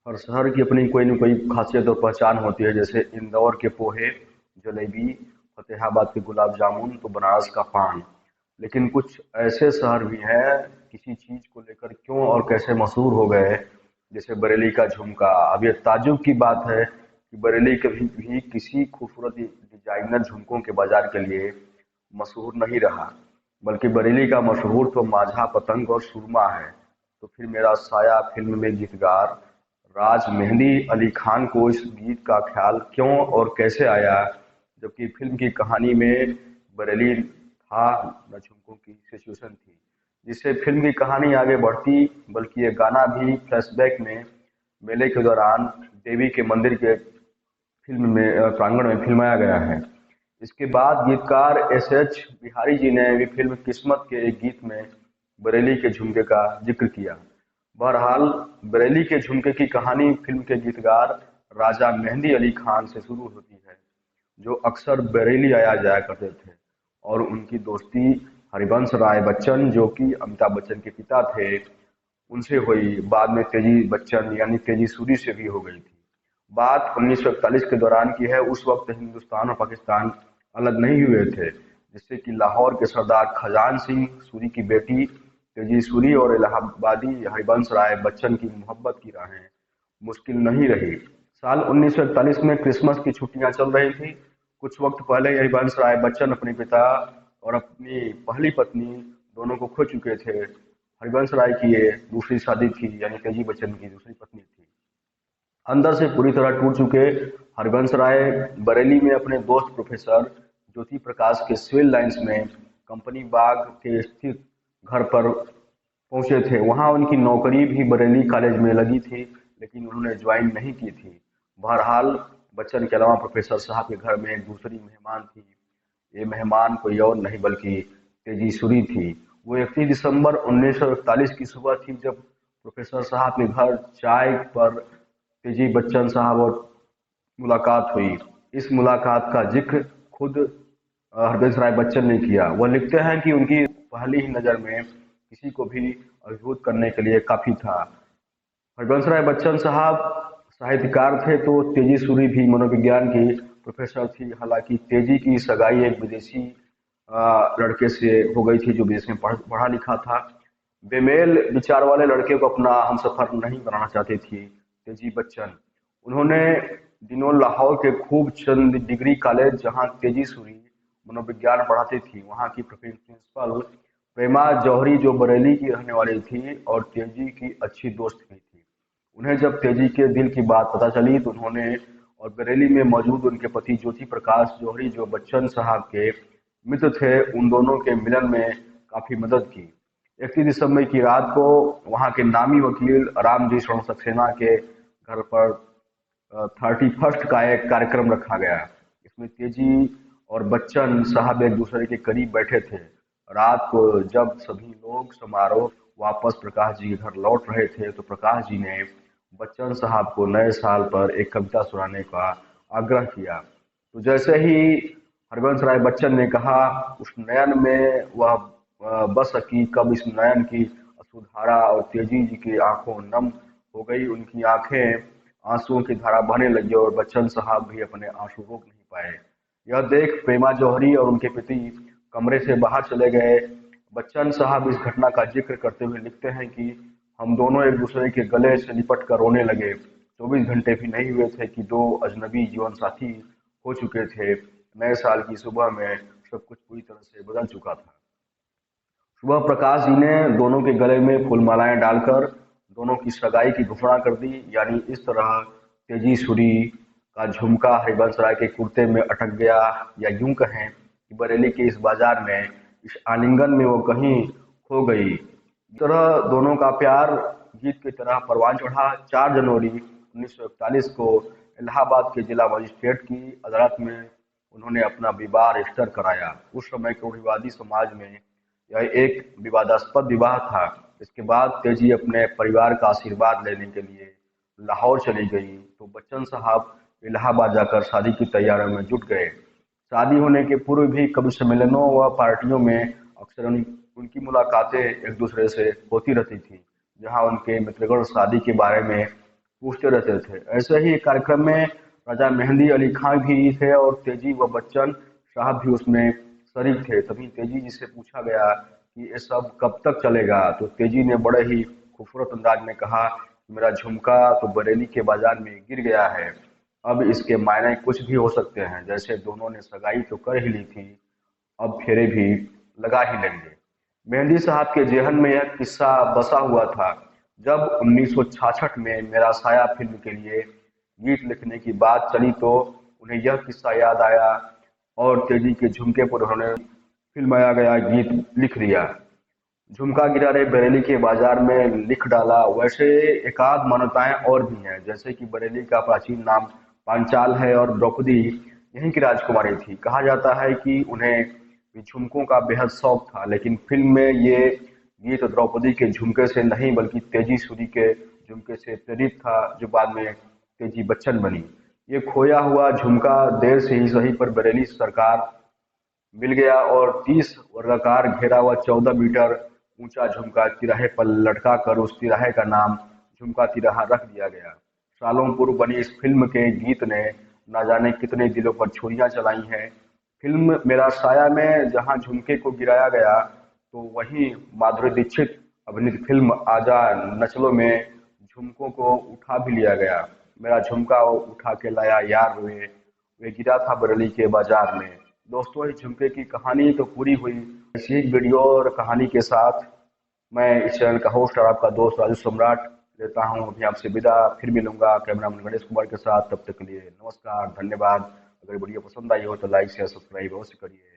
हर शहर की अपनी कोई न कोई खासियत और पहचान होती है। जैसे इंदौर के पोहे, जलेबी, फतेहाबाद के गुलाब जामुन, तो बनारस का पान। लेकिन कुछ ऐसे शहर भी हैं किसी चीज को लेकर क्यों और कैसे मशहूर हो गए। जैसे बरेली का झुमका। अब ये ताज्जुब की बात है कि बरेली कभी भी किसी खूबसूरत डिजाइनर झुमकों के बाजार के लिए मशहूर नहीं रहा, बल्कि बरेली का मशहूर तो माझा, पतंग और सुरमा है। तो फिर मेरा साया फिल्म में गीतकार राज मेहंदी अली खान को इस गीत का ख्याल क्यों और कैसे आया, जबकि फिल्म की कहानी में बरेली था न झुमकों की सिचुएशन थी जिससे फिल्म की कहानी आगे बढ़ती। बल्कि ये गाना भी फ्लैशबैक में मेले के दौरान देवी के मंदिर के फिल्म में प्रांगण में फिल्माया गया है। इसके बाद गीतकार एस एच बिहारी जी ने भी फिल्म किस्मत के एक गीत में बरेली के झुमके का जिक्र किया। बहरहाल, बरेली के झुमके की कहानी फिल्म के गीतकार राजा मेहंदी अली खान से शुरू होती है, जो अक्सर बरेली आया जाया करते थे, और उनकी दोस्ती हरिवंश राय बच्चन, जो कि अमिताभ बच्चन के पिता थे, उनसे हुई। बाद में तेजी बच्चन यानी तेजी सूरी से भी हो गई थी। बात 1941 के दौरान की है। उस वक्त हिंदुस्तान और पाकिस्तान अलग नहीं हुए थे, जिससे कि लाहौर के सरदार खजान सिंह सूरी की बेटी तेजी सूरी और इलाहाबादी हरिवंश राय बच्चन की मोहब्बत की राहें मुश्किल नहीं रही। साल 1941 में क्रिसमस की छुट्टियां चल रही थी। कुछ वक्त पहले ही हरिवंश राय बच्चन अपने पिता और अपनी पहली पत्नी दोनों को खो चुके थे। हरिवंश राय की ये दूसरी शादी थी, यानी तेजी बच्चन की दूसरी पत्नी थी। अंदर से पूरी तरह टूट चुके हरिवंश राय बरेली में अपने दोस्त प्रोफेसर ज्योति प्रकाश के सिविल लाइंस में कंपनी बाग के स्थित घर पर पहुंचे थे। वहां उनकी नौकरी भी बरेली कॉलेज में लगी थी, लेकिन उन्होंने ज्वाइन नहीं की थी। बहरहाल, बच्चन के अलावा प्रोफेसर साहब के घर में एक दूसरी मेहमान थी। ये मेहमान कोई और नहीं बल्कि तेजी सूरी थी। वो 31 दिसंबर 1941 की सुबह थी जब प्रोफेसर साहब के घर चाय पर तेजी बच्चन साहब और मुलाकात हुई। इस मुलाकात का जिक्र खुद हरबंस राय बच्चन ने किया। वह लिखते हैं कि उनकी पहली ही नज़र में किसी को भी अभिभूत करने के लिए काफ़ी था। हरिवंश राय बच्चन साहब साहित्यकार थे, तो तेजी सूरी भी मनोविज्ञान की प्रोफेसर थी। हालांकि तेजी की सगाई एक विदेशी लड़के से हो गई थी, जो विदेश में पढ़ा लिखा था। बेमेल विचार वाले लड़के को अपना हमसफर नहीं बनाना चाहती थी तेजी बच्चन। उन्होंने दिनों लाहौर के खूब चंद डिग्री कॉलेज, जहां तेजी सूरी मनोविज्ञान पढ़ाती थी, वहां की प्रिंसिपल प्रेमा जौहरी, जो बरेली की रहने वाली थी और तेजी की अच्छी दोस्त भी थी। उन्हें जब तेजी के दिल की बात पता चली तो उन्होंने और बरेली में मौजूद उनके पति ज्योति प्रकाश जौहरी, जो बच्चन साहब के मित्र थे, उन दोनों के मिलन में काफी मदद की। 31 दिसंबर की रात को वहां के नामी वकील रामजी शरण सक्सेना के घर पर 31st का एक कार्यक्रम रखा गया। इसमें तेजी और बच्चन साहब एक दूसरे के करीब बैठे थे। रात को जब सभी लोग समारोह वापस प्रकाश जी के घर लौट रहे थे, तो प्रकाश जी ने बच्चन साहब को नए साल पर एक कविता सुनाने का आग्रह किया। तो जैसे ही हरिवंश राय बच्चन ने कहा, उस नयन में वह बस सकी कब इस नयन की अश्रुधारा, और तेजी जी की आंखों नम हो गई। उनकी आंखें आंसुओं की धारा बहने लगी और बच्चन साहब भी अपने आंसू रोक नहीं पाए। यह देख प्रेमा जौहरी और उनके पति कमरे से बाहर चले गए। बच्चन साहब इस घटना का जिक्र करते हुए लिखते हैं कि हम दोनों एक दूसरे के गले से लिपट कर रोने लगे। 24 घंटे भी नहीं हुए थे कि दो अजनबी जीवन साथी हो चुके थे। नए साल की सुबह में सब कुछ पूरी तरह से बदल चुका था। सुबह प्रकाश जी ने दोनों के गले में फूलमालाएं डालकर दोनों की सगाई की घोषणा कर दी। यानी इस तरह तेजी सूरी का झुमका हरिवंश राय के कुर्ते में अटक गया, या यूं कहें कि बरेली के इस बाजार में, इस आलिंगन में वो कहीं खो गई। इस तरह दोनों का प्यार गीत की तरह परवान चढ़ा। 4 जनवरी 1941 को इलाहाबाद के जिला मजिस्ट्रेट की अदालत में उन्होंने अपना विवाह रजिस्टर कराया। उस समय के रूढ़िवादी समाज में यह एक विवादास्पद विवाह था। इसके बाद तेजी अपने परिवार का आशीर्वाद लेने के लिए लाहौर चली गई, तो बच्चन साहब इलाहाबाद जाकर शादी की तैयारियों में जुट गए। शादी होने के पूर्व भी कभी सम्मेलनों व पार्टियों में अक्सर उनकी मुलाकातें एक दूसरे से होती रहती थी, जहां उनके मित्रगण शादी के बारे में पूछते रहते थे। ऐसे ही एक कार्यक्रम में राजा मेहंदी अली खान भी थे और तेजी व बच्चन साहब भी उसमें शरीक थे। तभी तेजी जी से पूछा गया कि ये सब कब तक चलेगा, तो तेजी ने बड़े ही खूबसूरत अंदाज में कहा कि मेरा झुमका तो बरेली के बाजार में गिर गया है, अब इसके मायने कुछ भी हो सकते हैं। जैसे दोनों ने सगाई तो कर ही ली थी, अब फेरे भी लगा ही लेंगे। मेहंदी साहब के जेहन में यह किस्सा बसा हुआ था। जब 1966 में मेरा साया फिल्म के लिए गीत लिखने की बात चली तो उन्हें यह किस्सा याद आया और तेजी के झुमके पर उन्होंने फिल्माया गया गीत लिख दिया। झुमका गिरा रे बरेली के बाजार में लिख डाला। वैसे एकाध मान्यताएं और भी हैं, जैसे कि बरेली का प्राचीन नाम पांचाल है और द्रौपदी यहीं की राजकुमारी थी। कहा जाता है कि उन्हें भी झुमकों का बेहद शौक था, लेकिन फिल्म में ये गीत द्रौपदी के झुमके से नहीं बल्कि तेजी सूरी के झुमके से प्रेरित था, जो बाद में तेजी बच्चन बनी। ये खोया हुआ झुमका देर से ही सही पर बरेली सरकार मिल गया और 30 वर्गाकार घेरा हुआ 14 मीटर ऊंचा झुमका तिराहे पर लटका कर उस तिराहे का नाम झुमका तिराहा रख दिया गया। सालों पूर्व बनी इस फिल्म के गीत ने न जाने कितने दिलों पर छुरियां चलाई हैं। फिल्म मेरा साया में जहां झुमके को गिराया गया, तो वहीं माधुरी दीक्षित अभिनीत फिल्म आजा नचलो में झुमकों को उठा भी लिया गया। मेरा झुमका उठा के लाया यार वे गिरा था बरेली के बाजार में। दोस्तों, इस झुमके की कहानी तो पूरी हुई। ऐसी ही वीडियो और कहानी के साथ मैं इस चैनल का होस्ट और आपका दोस्त राजू सम्राट लेता हूँ अभी आपसे विदा। फिर मिलूंगा कैमरामैन गणेश कुमार के साथ। तब तक के लिए नमस्कार, धन्यवाद। अगर वीडियो पसंद आई हो तो लाइक शेयर सब्सक्राइब अवश्य करिए।